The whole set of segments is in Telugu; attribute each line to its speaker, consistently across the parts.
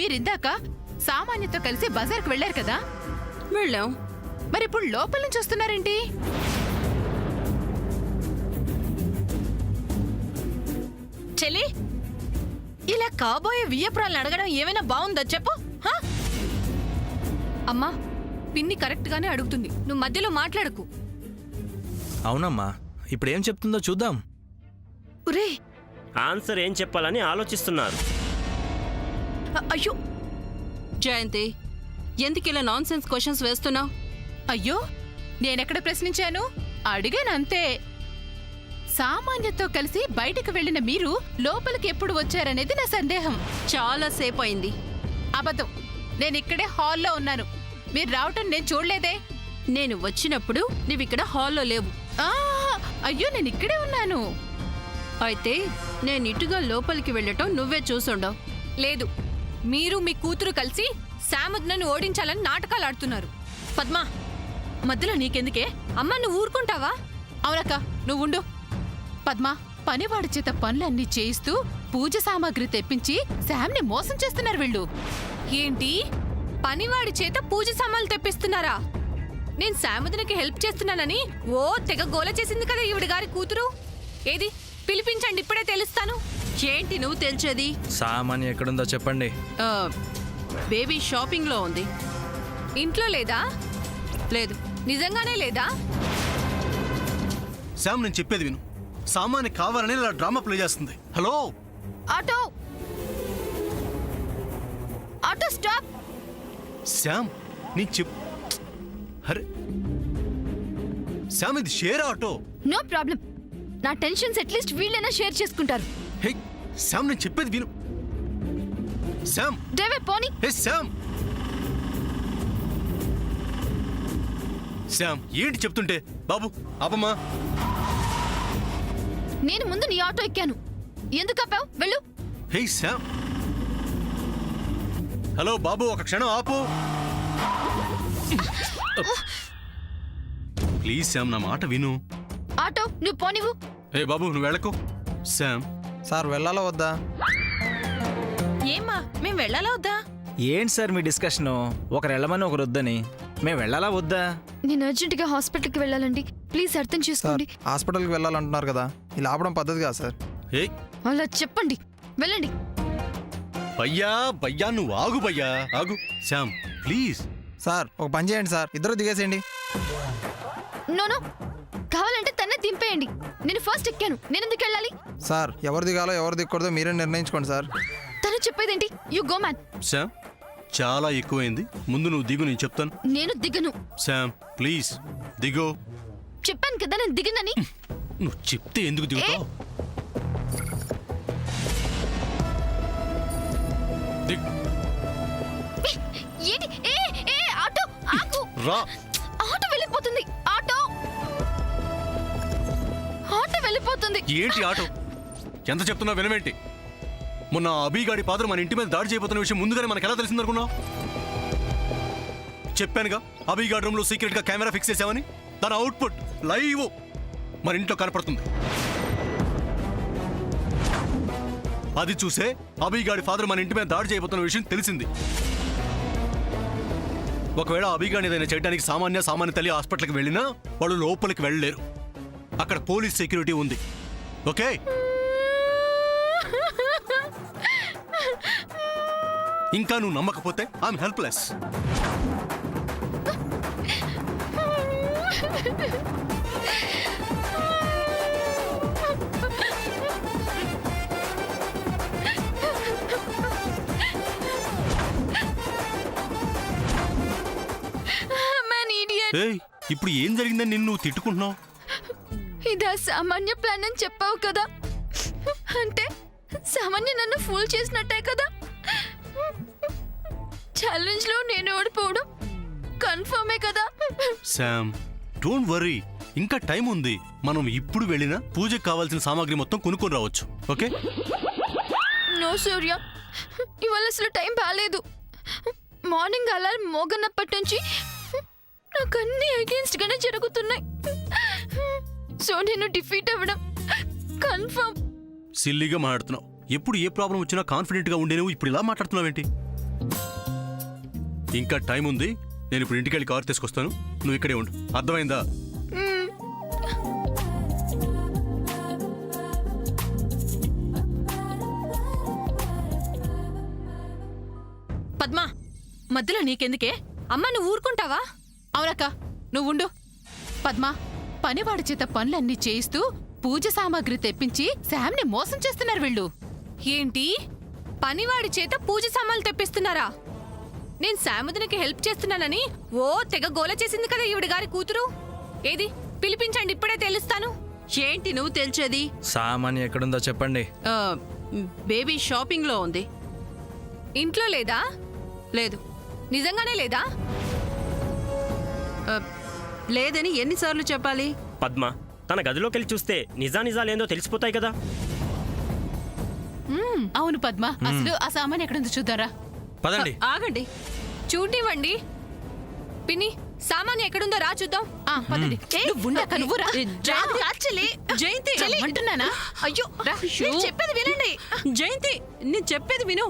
Speaker 1: మీరిందాక సామాన్యతో కలిసి బజార్కు వెళ్లారు కదా?
Speaker 2: వెళ్ళాం.
Speaker 1: మరిప్పుడు లోపల నుంచి వస్తున్నారేంటి?
Speaker 2: చెల్లి, ఇలా కాబోయే వియ్యపురాలను అడగడం ఏమైనా బాగుందో చెప్పు.
Speaker 1: అమ్మా, పిన్ని కరెక్ట్ గానే అడుగుతుంది,
Speaker 2: నువ్వు మధ్యలో మాట్లాడకు.
Speaker 3: అవునమ్మా, ఇప్పుడేం చెప్తుందో చూద్దాం.
Speaker 2: ఒరే,
Speaker 4: ఆన్సర్ ఏం చెప్పాలని ఆలోచిస్తున్నారు.
Speaker 2: అయ్యో జయంతి, ఎందుకు ఇలా నాన్ సెన్స్ క్వశ్చన్స్ వేస్తున్నావు?
Speaker 1: అయ్యో, నేనెక్కడ ప్రశ్నించాను? అడిగాను అంతే. సామాన్యతో కలిసి బయటికి వెళ్లిన మీరు లోపలికి ఎప్పుడు వచ్చారనేది నా సందేహం.
Speaker 2: చాలా సేపు అయింది.
Speaker 1: అబద్ధం. నేనిక్కడే హాల్లో ఉన్నాను. మీరు రావటం నేను చూడలేదే.
Speaker 2: నేను వచ్చినప్పుడు నీవిక్కడ హాల్లో లేవు.
Speaker 1: ఆ, అయ్యో, నేను ఇక్కడే ఉన్నాను.
Speaker 2: అయితే నేను ఇటుగా లోపలికి వెళ్ళటం నువ్వే చూసుండవు.
Speaker 5: లేదు, మీరు మీ కూతురు కలిసి శాముద్నను ఓడించాలని నాటకాలు ఆడుతున్నారు.
Speaker 2: పద్మా, మధ్యలో నీకెందుకే?
Speaker 5: అమ్మ, నువ్వు ఊరుకుంటావా?
Speaker 1: అవునక్క, నువ్వుండు. పద్మా, పనివాడి చేత పనులన్నీ చేయిస్తూ పూజ సామాగ్రి తెప్పించి శామ్ని మోసం చేస్తున్నారు వీళ్ళు.
Speaker 5: ఏంటి, పనివాడి చేత పూజ సామాన్లు తెప్పిస్తున్నారా? నేను శాముద్నికి హెల్ప్ చేస్తున్నానని ఓ తెగ గోల చేసింది కదా ఈవిడ గారి కూతురు. ఏది, పిలిపించండి, ఇప్పుడే తెలుస్తాను.
Speaker 2: ఏంటి నువ్వు తెలిసేది?
Speaker 3: సామాన్య ఎక్కడుందో చెప్పండి.
Speaker 2: బేబీ షాపింగ్ లో ఉంది.
Speaker 5: ఇంట్లో లేదా?
Speaker 2: లేదు.
Speaker 5: నిజంగానే లేదా?
Speaker 6: శామ్, నేను చెప్పేది విను. సామాన్య కావాలని ఇలా డ్రామా ప్లే చేస్తుంది. Hello,
Speaker 1: auto, auto stop.
Speaker 6: Sam, నేను చెప్ అరే శామ్, ఇది షేర్ ఆటో.
Speaker 7: No problem. నా టెన్షన్స్ అట్లీస్ట్ వీళ్ళైనా షేర్ చేసుకుంటారు.
Speaker 6: హే శామ్, నేను చెప్పేది విను. శామ్,
Speaker 7: డ్రైవర్ పోనీ.
Speaker 6: హే శామ్. శామ్, ఏంటి చెప్తుంటే? బాబు ఆపమ్మా.
Speaker 7: నేను ముందు నీ ఆటో ఎక్కాను. ఎందుకు ఆపావు? వెళ్ళు.
Speaker 6: హే శామ్. హలో బాబు, ఒక క్షణం ఆపు. ప్లీజ్ శామ్, నా మాట విను.
Speaker 7: ఆటో నువ్వు పోనివ్వు.
Speaker 6: హే బాబు, నువ్వు వెళ్ళకు. శామ్.
Speaker 3: సార్, వెళ్ళాలా వద్దా?
Speaker 2: ఏమ్మా, మేం వెళ్ళాలా వద్దా?
Speaker 3: ఏంటి సార్ మీ డిస్కషను? ఒకరు వెళ్ళమని ఒకరు వద్దని. మేము వెళ్ళాలా వద్దా?
Speaker 7: నేను అర్జెంటుగా హాస్పిటల్కి వెళ్ళాలండి. ప్లీజ్ అర్థం చేసుకోండి.
Speaker 8: హాస్పిటల్కి వెళ్ళాలంటున్నారు కదా, ఇలా ఆపడం పద్ధతి కాదు సార్.
Speaker 6: హే
Speaker 7: అలా చెప్పండి, వెళ్ళండి.
Speaker 6: భయ్యా భయ్యా, నువ్వు ఆగు భయ్యా, ఆగు. Sam please.
Speaker 8: సార్, ఒక పని చేయండి సార్, ఇద్దరు దిగేసేయండి.
Speaker 7: నోనో, కావాలంటే తన్నే దింపేయండి. నేను ఫస్ట్ ఎక్కాను, నేను ఎందుకు వెళ్ళాలి?
Speaker 8: సార్, ఎవరు దిగాలో ఎవరు దిగకూడదో మీరే నిర్ణయించుకోండి సార్.
Speaker 7: తను చెప్పేదేంటి? You go man.
Speaker 6: శామ్, చాలా ఎక్కువైంది. ముందు నువ్వు దిగు, నేను చెప్తాను.
Speaker 7: నేను దిగను.
Speaker 6: Sam please దిగో.
Speaker 7: చెప్పాను కదా నేను దిగనని.
Speaker 6: నువ్వు చెప్తే ఎందుకు దిగుతావు?
Speaker 7: ఏంటి? ఏ ఏ ఆటో ఆగు.
Speaker 6: రా.
Speaker 7: ఆటో వెళ్ళిపోతుంది. ఆటో ఆటో వెళ్ళిపోతుంది.
Speaker 6: ఏంటి ఆటో? ఎంత చెప్తున్నా వినవేంటి? మొన్న అభిగాడి పాత్ర మన ఇంటి మీద దాడి చేయబోతున్న విషయం ముందుగానే మనకు ఎలా తెలిసిందనుకున్నావు? చెప్పానుగా, అభిగాడి రూమ్ లో సీక్రెట్ గా కెమెరా ఫిక్స్ చేసామని. దాని అవుట్పుట్ లైవ్ మన ఇంట్లో కనపడుతుంది. అది చూసే అభిగాడి ఫాదర్ మన ఇంటి మీద దాడి చేయబోతున్న విషయం తెలిసింది. ఒకవేళ అభిగాని ఏదైనా చేయడానికి సామాన్య తల్లి హాస్పిటల్కి వెళ్ళినా వాళ్ళు లోపలికి వెళ్ళలేరు. అక్కడ పోలీస్ సెక్యూరిటీ ఉంది. ఓకే? ఇంకా నువ్వు నమ్మకపోతే ఐఎమ్ హెల్ప్లెస్. ఇప్పుడు ఏం జరిగిందని నిన్ను నువ్వు తిట్టుకుంటున్నావు?
Speaker 7: ఇదా సామాన్య ప్లాన్ అని చెప్పావు కదా, అంటే సామాన్య నన్ను ఫూల్ చేసినట్టే కదా. ఛాలెంజ్ లో నేను ఓడిపోవడం కన్ఫర్మే కదా.
Speaker 6: శామ్, డోంట్ వరీ, ఇంకా టైం ఉంది. మనం ఇప్పుడు వెళ్ళినా పూజకు కావాల్సిన సామాగ్రి మొత్తం కొనుక్కొని రావచ్చు. ఓకే?
Speaker 7: నో సూర్య, ఇవాళ అసలు టైం బాగాలేదు. మార్నింగ్ అలారం మోగనప్పటి నుంచి నాకు అన్ని అగేన్స్ట్ గానే జరుగుతున్నాయి. సో నేను డిఫీట్ అవ్వడం కన్ఫర్మ్.
Speaker 6: సిల్లీగా మాట్లాడుతున్నావు. ఎప్పుడు ఏ ప్రాబ్లం వచ్చినా కాన్ఫిడెంట్ గా ఉండే నువ్వు ఇప్పుడు ఇలా మాట్లాడుతున్నావేంటి? ఇంకా టైం ఉంది. నేను ఇప్పుడు ఇంటికి వెళ్ళి కారు తీసుకొస్తాను. నువ్వు ఇక్కడే ఉండు. అర్థమైందా?
Speaker 5: పద్మ, మధ్యలో నీకెందుకే? అమ్మ నువ్వు ఊరుకుంటావా?
Speaker 1: అవునక్క నువ్వుండు. పద్మ, పనివాడి చేత పనులన్నీ చేయిస్తూ పూజ సామాగ్రి తెప్పించి శామ్ని మోసం చేస్తున్నారు వీళ్ళు.
Speaker 5: ఏంటి, పనివాడి చేత పూజ సామాన్లు తెప్పిస్తున్నారా? నేను శాముదినికి హెల్ప్ చేస్తున్నానని ఓ తెగ గోల చేసింది కదా ఈవిడ గారి కూతురు. ఏది పిలిపించండి, ఇప్పుడే తెలుస్తాను.
Speaker 2: ఏంటి నువ్వు తెలిసేది?
Speaker 3: సామాన్యం ఎక్కడుందో చెప్పండి.
Speaker 2: ఆ, బేబీ షాపింగ్లో ఉంది.
Speaker 5: ఇంట్లో లేదా?
Speaker 2: లేదు.
Speaker 5: నిజంగానే లేదా?
Speaker 2: ఆ, లేదని ఎన్నిసార్లు చెప్పాలి?
Speaker 4: పద్మ, తన గదిలోకి వెళ్ళి చూస్తే నిజాలేందో తెలిసిపోతాయి కదా.
Speaker 1: అవును పద్మ, అసలు ఆ సామాన్ ఎక్కడుందో చూద్దారా.
Speaker 3: పదండి.
Speaker 2: ఆగండి.
Speaker 5: చూడివ్వండి. పిన్ని, సామాన్ ఎక్కడుందో రా చూద్దాం.
Speaker 1: పదండి. నువ్వుండక్క, నువ్వు రా.
Speaker 2: జయంతి
Speaker 1: అంటున్నానా?
Speaker 2: అయ్యో
Speaker 1: రా, నేను చెప్పేది వినండి.
Speaker 2: జయంతి, నేను చెప్పేది విను.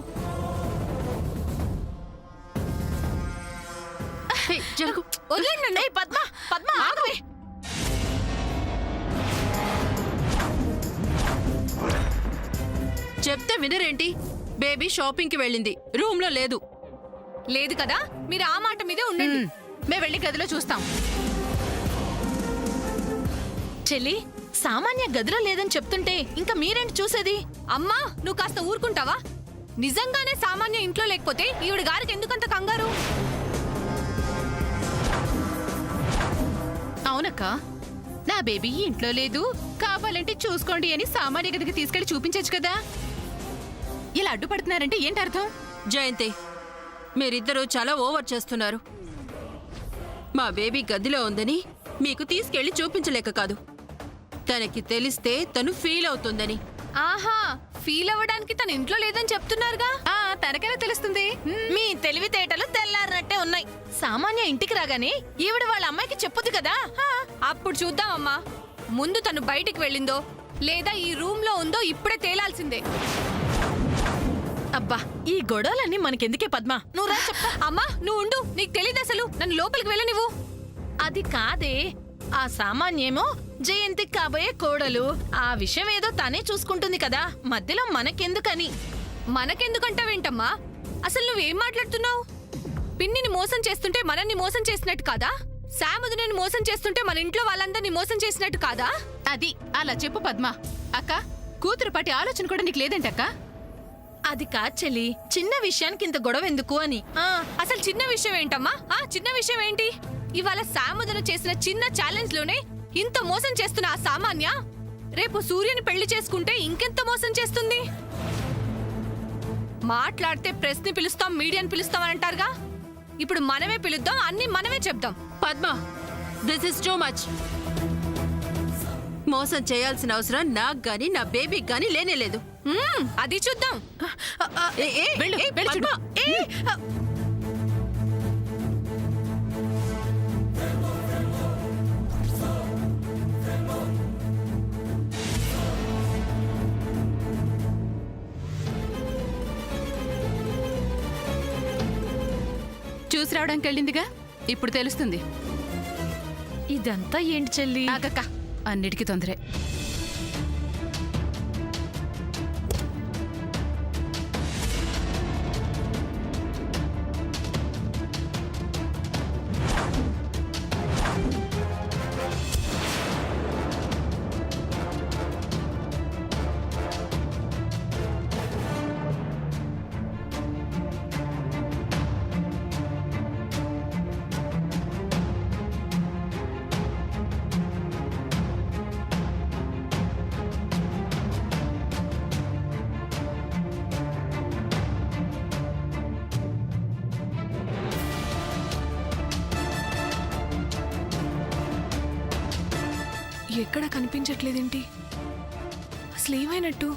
Speaker 2: ఏయ్, జరుగు.
Speaker 5: వదిలేండి నన్ను.
Speaker 1: పద్మ, పద్మ ఆగవే.
Speaker 2: చెప్తే వినరేంటి? బేబీ షాపింగ్ కి వెళ్ళింది, రూమ్ లో లేదు.
Speaker 5: లేదు కదా, మీరు ఆ మాట మీదే ఉండండి.
Speaker 1: మేము వెళ్ళి గదిలో చూస్తాం.
Speaker 7: చెల్లి, సామాన్య గదిలో లేదని చెప్తుంటే ఇంకా మీరేంటి చూసేది?
Speaker 5: అమ్మా నువ్వు కాస్త ఊరుకుంటావా? నిజంగానే సామాన్య ఇంట్లో లేకపోతే ఈవిడ గారికి ఎందుకంత కంగారు?
Speaker 1: అవునక్క, నా బేబీ ఇంట్లో లేదు, కావాలంటే చూసుకోండి అని సామాన్య గదికి తీసుకెళ్లి చూపించచ్చు కదా. ఇలా అడ్డుపడుతున్నారంటే ఏంటి అర్థం?
Speaker 2: జయంతి, మీరిద్దరూ చాలా ఓవర్ చేస్తున్నారు. మా బేబీ గదిలో ఉందని మీకు తీసుకెళ్లి చూపించలేక కాదు, తనకి తెలిస్తే తను ఫీల్ అవుతుందని.
Speaker 5: ఆహా, ఫీల్ అవ్వడానికి తన ఇంట్లో లేదని చెప్తున్నారుగా.
Speaker 1: తనకైనా తెలుస్తుంది.
Speaker 7: మీ తెలివితేటలు తెల్లారినట్టే ఉన్నాయి. సామాన్య ఇంటికి రాగానే ఈవిడ వాళ్ళ అమ్మాయికి చెప్పుద్ది కదా.
Speaker 5: అప్పుడు చూద్దామమ్మా. ముందు తను బయటికి వెళ్ళిందో లేదా ఈ రూమ్ లో ఉందో ఇప్పుడే తేలాల్సిందే.
Speaker 7: అబ్బా, ఈ గొడవలన్నీ మనకెందుకే పద్మ, నువ్వు రా చెప్తా.
Speaker 5: అమ్మా నువ్వు ఉండు, నీకు తెలీదు అసలు. నన్ను లోపలికి వెళ్ళనివ్వు.
Speaker 7: అది కాదే, ఆ సామాన్యేమో జయంతికి కాబోయే కోడలు. ఆ విషయం ఏదో తనే చూసుకుంటుంది కదా, మధ్యలో మనకెందుకని.
Speaker 5: మనకెందుకంటావేంటమ్మా? అసలు నువ్వేం మాట్లాడుతున్నావు? పిన్నిని మోసం చేస్తుంటే మనల్ని మోసం చేసినట్టు కాదా? శాముదిని మోసం చేస్తుంటే మన ఇంట్లో వాళ్ళందరినీ మోసం చేసినట్టు కాదా?
Speaker 1: అది అలా చెప్పు పద్మ. అక్క, కూతురు పాటి ఆలోచన కూడా నీకు లేదంటక్క?
Speaker 7: అది కాదు చెల్లి, చిన్న విషయానికి ఇంత గొడవ ఎందుకు అని.
Speaker 5: అసలు చిన్న విషయం ఏంటమ్మా? చిన్న విషయం ఏంటి? ఇవాళ శాముదన చేసిన చిన్న ఛాలెంజ్ లోనే ఇంత మోసం చేస్తున్న ఆ సామాన్య రేపు సూర్యుని పెళ్లి చేసుకుంటే ఇంకెంత మోసం చేస్తుంది? మాట్లాడితే ప్రెస్ ని పిలుస్తాం, మీడియాని పిలుస్తాం అని అంటారుగా. ఇప్పుడు మనమే పిలుద్దాం, అన్ని మనమే చెప్దాం.
Speaker 2: Padma, this is too much. మోసం చేయాల్సిన అవసరం నాకు గాని నా బేబీకి గాని లేనేలేదు.
Speaker 5: అది చూద్దాం.
Speaker 1: వెళ్ళు, వెళ్ళు చూడు. చూసి రావడానికి వెళ్ళిందిగా, ఇప్పుడు తెలుస్తుంది.
Speaker 7: ఇదంతా ఏంటి చెల్లి?
Speaker 1: ఆగక్క, అన్నిటికీ తొందరే.
Speaker 5: ఎక్కడ కనిపించట్లేదేంటి? అసలు ఏమైనట్టు?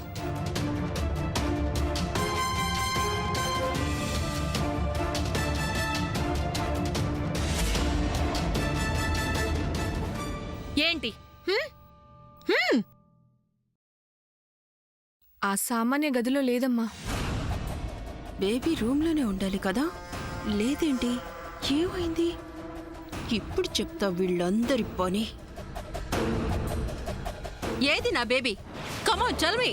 Speaker 7: ఏంటి?
Speaker 5: ఆ సామాన్య గదిలో లేదమ్మా.
Speaker 2: బేబీ రూమ్లోనే ఉండాలి కదా? లేదేంటి? ఏమైంది? ఇప్పుడు చెప్తా వీళ్ళందరి పని. ఏది నా బేబీ? కమాన్ చల్మి.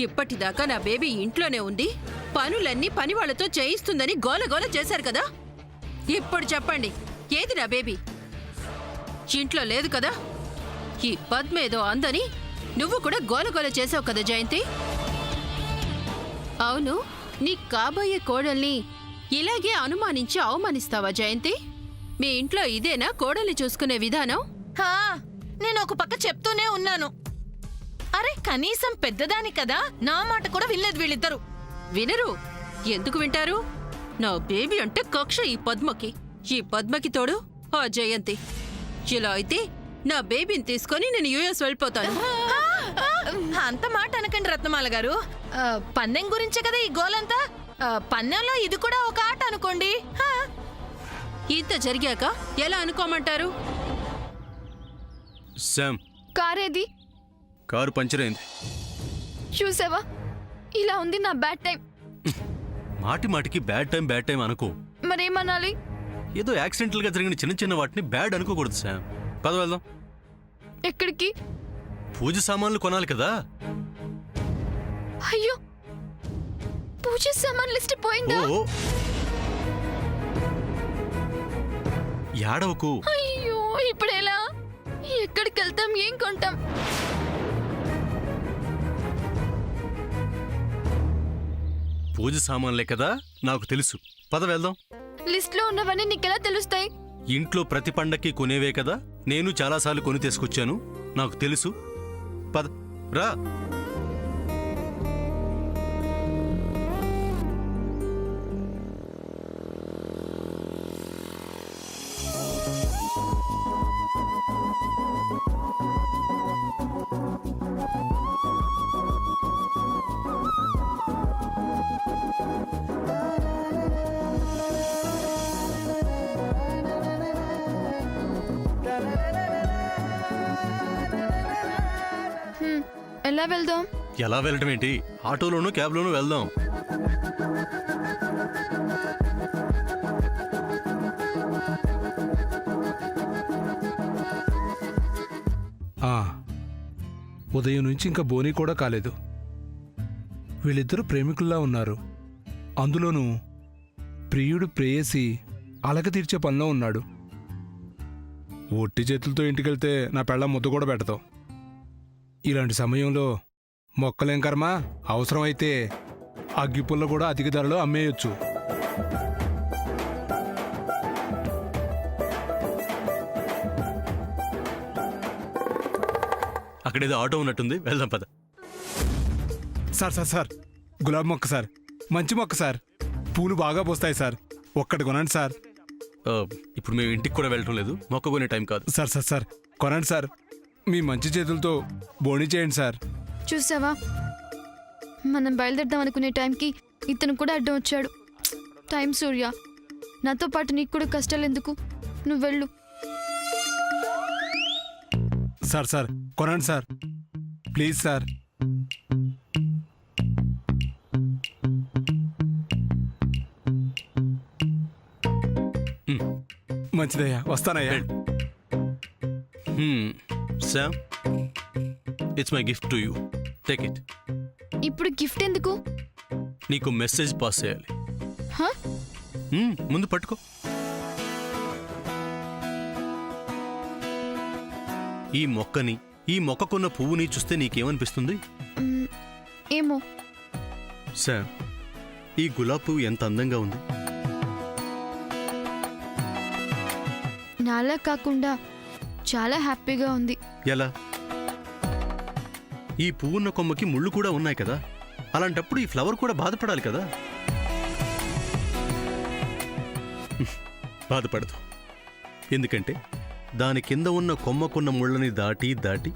Speaker 2: ఇప్పటిదాకా నా బేబీ ఇంట్లోనే ఉంది, పనులన్నీ పని వాళ్ళతో చేయిస్తుందని గోలగోల చేశారు కదా? ఇప్పుడు చెప్పండి, ఏది నా బేబీ? ఇంట్లో లేదు కదా? ఈ పద్మేదో అందని నువ్వు కూడా గోలగోల చేసావు కదా జయంతి? అవును, నీ కాబోయే కోడల్ని ఇలాగే అనుమానించి అవమానిస్తావా జయంతి? మీ ఇంట్లో ఇదేనా కోడల్ని చూసుకునే విధానం?
Speaker 7: హా, నేను ఒక పక్క చెప్తూనే ఉన్నాను. అరే కనీసం పెద్దదాని కదా, నా మాట కూడా వినలేదు వీళ్ళిద్దరు.
Speaker 2: వినరు. ఎందుకు వింటారు? నా బేబీ అంటే కక్ష ఈ పద్మకి తోడు ఆ జయంతి. ఇలా అయితే నా బేబీని తీసుకొని నేను యుఎస్ వెళ్ళిపోతాను.
Speaker 7: అంత మాట అనకండి రత్నమాల గారు. పన్నెం గురించే కదా ఈ గోలంతా. పన్నెంలో ఇది కూడా ఒక ఆట అనుకోండి. హా.
Speaker 2: ఇంత జరిగాక ఎలా అనుకోమంటారు?
Speaker 6: శామ్,
Speaker 9: కారేది
Speaker 6: కారు పంచర్ అయింది.
Speaker 9: చూసావా, ఇలా ఉంది నా బ్యాడ్ టైం.
Speaker 6: మాటి మాటికి బ్యాడ్ టైం అనుకో.
Speaker 9: మరేమనాలి?
Speaker 6: ఏదో యాక్సిడెంటల్ గా జరిగిన చిన్న చిన్న వాటిని బ్యాడ్ అనుకోకూడదు శామ్. పద వెళ్దాం.
Speaker 9: ఎక్కడికి?
Speaker 6: పూజ సామాన్లు కొనాలి కదా.
Speaker 9: అయ్యో, పూజ సామాన్ లిస్ట్ పోయిందా?
Speaker 6: ఓ యాడవకు.
Speaker 9: అయ్యో, ఇప్పుడెలా? ఎక్కడికి వెళ్తాం? ఏం కొంటాం?
Speaker 6: పూజ సామాన్లే కదా, నాకు తెలుసు. పద వెళ్దాం.
Speaker 9: లిస్ట్ లో ఉన్నవన్నీ నీకెలా తెలుస్తాయి?
Speaker 6: ఇంట్లో ప్రతి పండక్కి కొనేవే కదా, నేను చాలాసార్లు కొని తీసుకొచ్చాను, నాకు తెలుసు. పద రా.
Speaker 9: ఎలా వెళ్దాం?
Speaker 6: ఎలా వెళ్ళటం ఏంటి, ఆటోలోనూ క్యాబ్లోనూ వెళ్దాం.
Speaker 10: ఉదయం నుంచి ఇంకా బోనీ కూడా కాలేదు. వీళ్ళిద్దరూ ప్రేమికుల్లా ఉన్నారు. అందులోనూ ప్రియుడు ప్రేయసి అలక తీర్చే పనిలో ఉన్నాడు. ఒట్టి చేతులతో ఇంటికెళ్తే నా పెళ్ళ ముద్ద కూడా పెడతావు. ఇలాంటి సమయంలో మొక్కలేం కర్మ, అవసరమైతే అగ్గిపుల్ల కూడా అధిక ధరలో అమ్మేయొచ్చు.
Speaker 6: అక్కడేదో ఆటో ఉన్నట్టుంది, వెళ్దాం పద.
Speaker 10: సార్ గులాబీ మొక్క సార్, మంచి మొక్క సార్, పూలు బాగా పోస్తాయి సార్, ఒక్కటి కొనండి సార్.
Speaker 6: ఇప్పుడు మేము ఇంటికి కూడా వెళ్ళటం లేదు, మొక్క కొనే టైం కాదు.
Speaker 10: సార్ కొనండి సార్, మీ మంచి చేతులతో బోణి చేయండి సార్.
Speaker 9: చూసావా, మనం బయలుదేరదాం అనుకునే టైంకి ఇతను కూడా అడ్డం వచ్చాడు. టైం సూర్య, నాతో పాటు నీకు కూడా కష్టాలు ఎందుకు? నువ్వు వెళ్ళు.
Speaker 10: సార్ కొనండి సార్, ప్లీజ్ సార్. మంచిదయ్యా, వస్తానయ్యా.
Speaker 6: Sam, it's my gift to you, take it.
Speaker 9: ఇప్పుడు గిఫ్ట్ ఎందుకు?
Speaker 6: నీకు మెసేజ్ పాస్ చేయాలి.
Speaker 9: హా?
Speaker 6: ముందు పట్టుకో. ఈ మొక్కని, ఈ మొక్కకున్న పువ్వుని చూస్తే నీకేమనిపిస్తుంది?
Speaker 9: ఏమో.
Speaker 6: శామ్, ఈ గులాబ్ పువ్వు ఎంత అందంగా ఉంది.
Speaker 9: నాలా కాకుండా చాలా హ్యాపీగా ఉంది.
Speaker 6: ఎలా? ఈ పువ్వున్న కొమ్మకి ముళ్ళు కూడా ఉన్నాయి కదా, అలాంటప్పుడు ఈ ఫ్లవర్ కూడా బాధపడాలి కదా. బాధపడదు, ఎందుకంటే దాని కింద ఉన్న కొమ్మకున్న ముళ్ళని దాటి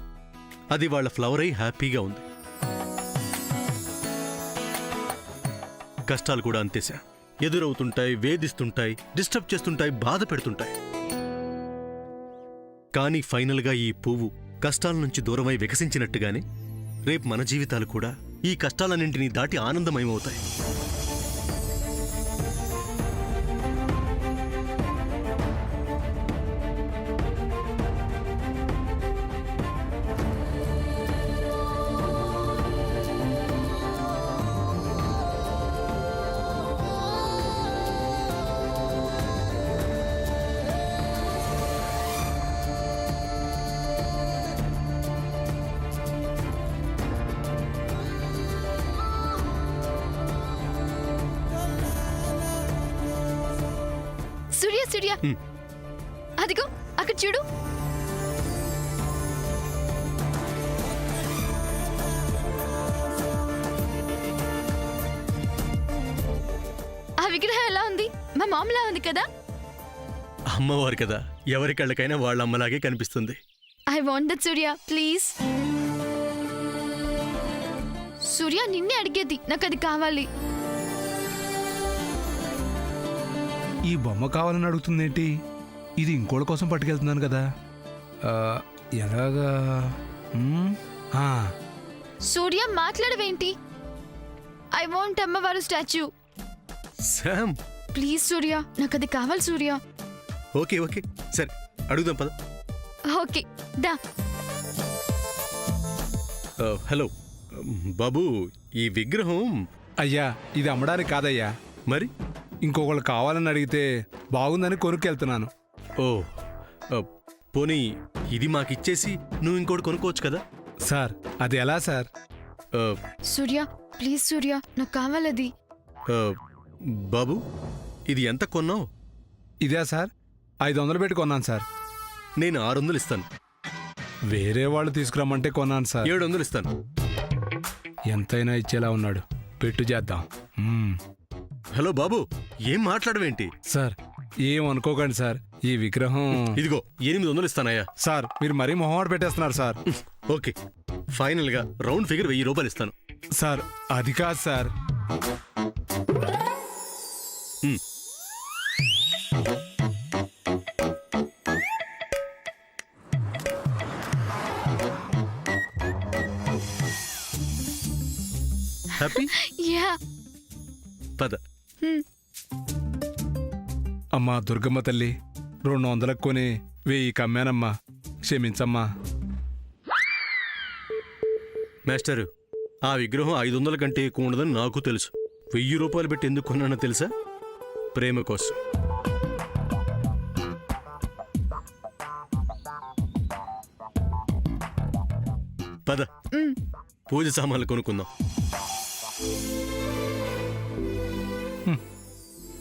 Speaker 6: అది వాళ్ళ ఫ్లవర్ అయి హ్యాపీగా ఉంది. కష్టాలు కూడా అంతేశా, ఎదురవుతుంటాయి, వేధిస్తుంటాయి, డిస్టర్బ్ చేస్తుంటాయి, బాధ పెడుతుంటాయి. కానీ ఫైనల్గా ఈ పువ్వు కష్టాల నుంచి దూరమై వికసించినట్టుగానే రేపు మన జీవితాలు కూడా ఈ కష్టాలన్నింటినీ దాటి ఆనందమయమవుతాయి.
Speaker 9: సూర్య సూర్య అదిగో అక్కడ చూడు. ఆ విగ్రహం ఎలా ఉంది? మా మామలా ఉంది కదా.
Speaker 6: అమ్మవారు కదా, ఎవరి కళ్ళకైనా వాళ్ళ అమ్మలాగే కనిపిస్తుంది.
Speaker 9: I want that Surya, please. Surya నిన్నే అడిగేది, నాకు అది కావాలి.
Speaker 10: ఈ బొమ్మ కావాలని అడుగుతుందేంటి? ఇది ఇంకోళ్ళ కోసం పట్టుకెళ్తున్నాను కదా. ఎలాగా?
Speaker 9: సూర్య మాట్లాడవేంటి? ఐ వాంట్ అమ్మవారు స్టాచ్యూ.
Speaker 6: శామ్,
Speaker 9: ప్లీజ్ సూర్య, నాకు అది కావాలి సూర్య.
Speaker 6: ఓకే ఓకే సరే, అడుగుదాం పద.
Speaker 9: ఓకే దా.
Speaker 6: హలో బాబు, ఈ విగ్రహం
Speaker 10: అయ్యా ఇది అమ్మడానికి కాదయ్యా,
Speaker 6: మరి
Speaker 10: ఇంకొకళ్ళు కావాలని అడిగితే బాగుందని కొనుక్కెళ్తున్నాను.
Speaker 6: ఓ పోనీ ఇది మాకిచ్చేసి నువ్వు ఇంకోటి కొనుక్కోవచ్చు కదా.
Speaker 10: సార్ అది ఎలా సార్?
Speaker 9: సూర్య ప్లీజ్ సూర్య, నాకు కావాలి అది.
Speaker 6: బాబు ఇది ఎంత కొన్నావు?
Speaker 10: ఇదే సార్, 500 పెట్టి కొన్నాను సార్.
Speaker 6: నేను 600 ఇస్తాను.
Speaker 10: వేరే వాళ్ళు తీసుకురమ్మంటే కొన్నాను సార్.
Speaker 6: 700 ఇస్తాను.
Speaker 10: ఎంతైనా ఇచ్చేలా ఉన్నాడు, పెట్టు చేద్దాం.
Speaker 6: హలో బాబు, ఏం మాట్లాడవేంటి?
Speaker 10: సార్ ఏం అనుకోకండి సార్, ఈ విగ్రహం
Speaker 6: ఇదిగో 800 ఇస్తానయ్యా.
Speaker 10: సార్ మీరు మరీ మొహమాట పెట్టేస్తున్నారు సార్.
Speaker 6: ఓకే, ఫైనల్ గా రౌండ్ ఫిగర్ 1000 రూపాయలు ఇస్తాను.
Speaker 10: సార్ అది కాదు సార్.
Speaker 6: హ్యాపీ?
Speaker 9: యా.
Speaker 6: పద.
Speaker 10: అమ్మా దుర్గమ్మ తల్లి, 200 కొని 1000 కమ్మానమ్మా, క్షమించమ్మా.
Speaker 6: మాస్టరు, ఆ విగ్రహం 500 కంటే ఎక్కువ ఉండదని నాకు తెలుసు. 1000 రూపాయలు పెట్టి ఎందుకు కొన్నానో తెలుసా? ప్రేమ కోసం. పద, పూజ సామాన్లు కొనుక్కుందాం.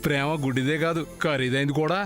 Speaker 10: ప్రేమ గుడ్డిదే కాదు, ఖరీదైంది కూడా.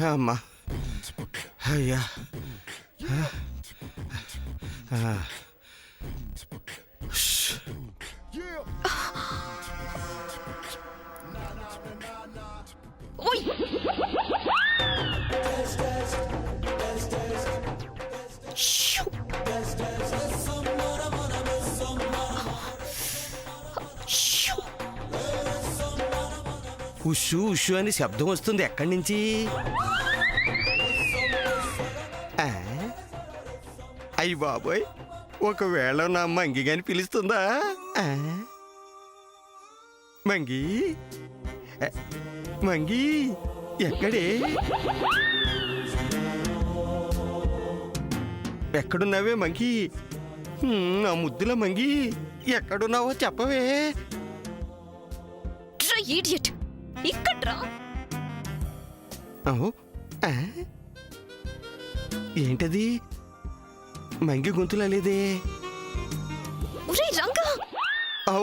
Speaker 11: అమ్మా, అయ్యా, ఉషు ఉషు అని శబ్దం వస్తుంది. ఎక్కడి నుంచి? అయ్యి బాబోయ్, ఒకవేళ నా మంగి గాని పిలుస్తుందా? మంగి, మంగి ఎక్కడే? ఎక్కడున్నావే మంగి? నా ముద్దుల మంగి, ఎక్కడున్నావో చెప్పవే.
Speaker 9: ఇడియట్, ఇక్కడ
Speaker 11: ఏంటది? మంగి గొంతులా లేదే.
Speaker 9: రంగా,
Speaker 11: ఓ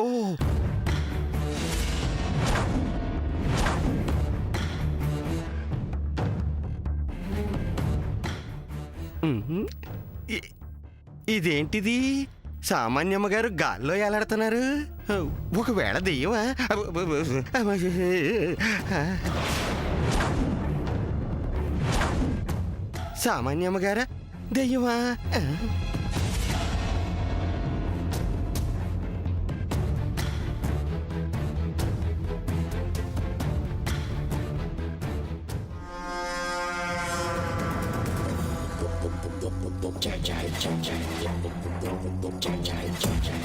Speaker 11: ఇదేంటిది? సామాన్యమ్మ గారు గాల్లో ఎలాడుతున్నారు. ఒకవేళ దెయ్యమా? సామాన్యమ్మ గారా దెయ్యమా?
Speaker 12: Jai Jai Jai Jai Jai Jai Jai Jai